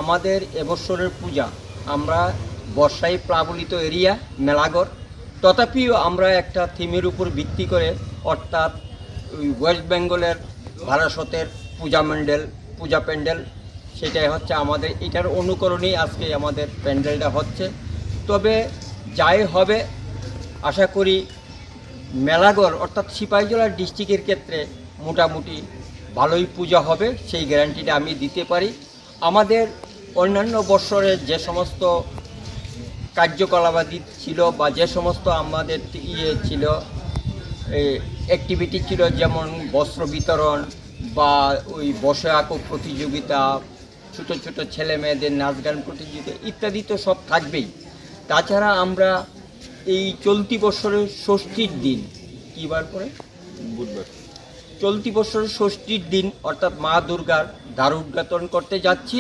আমাদের এবছরের পূজা আমরা বর্ষায় প্লাবলিত এরিয়া মেলাগড়, তথাপিও আমরা একটা থিমের উপর ভিত্তি করে, অর্থাৎ ওয়েস্ট বেঙ্গলের বারাসতের পূজা প্যান্ডেল, সেটাই হচ্ছে আমাদের, এটার অনুকরণেই আজকে আমাদের প্যান্ডেলটা হচ্ছে। তবে যাই হবে, আশা করি মেলাগড় অর্থাৎ সিপাহীজলা ডিস্ট্রিক্টের ক্ষেত্রে মোটামুটি ভালোই পূজা হবে, সেই গ্যারান্টিটা আমি দিতে পারি। আমাদের অন্যান্য বৎসরের যে সমস্ত কার্যকলাপাদি ছিল বা যে সমস্ত আমাদের ছিল, অ্যাক্টিভিটি ছিল, যেমন বস্ত্র বিতরণ বা ওই বসে আঁকো প্রতিযোগিতা, ছোটো ছোটো ছেলে মেয়েদের নাচ গান প্রতিযোগিতা ইত্যাদি তো সব থাকবেই। তাছাড়া আমরা এই চলতি বছরের ষষ্ঠীর দিন, কী বার করে, বুধবার, চলতি বছরের ষষ্ঠীর দিন অর্থাৎ মা দুর্গার দ্বার উদ্ঘাটন করতে যাচ্ছি।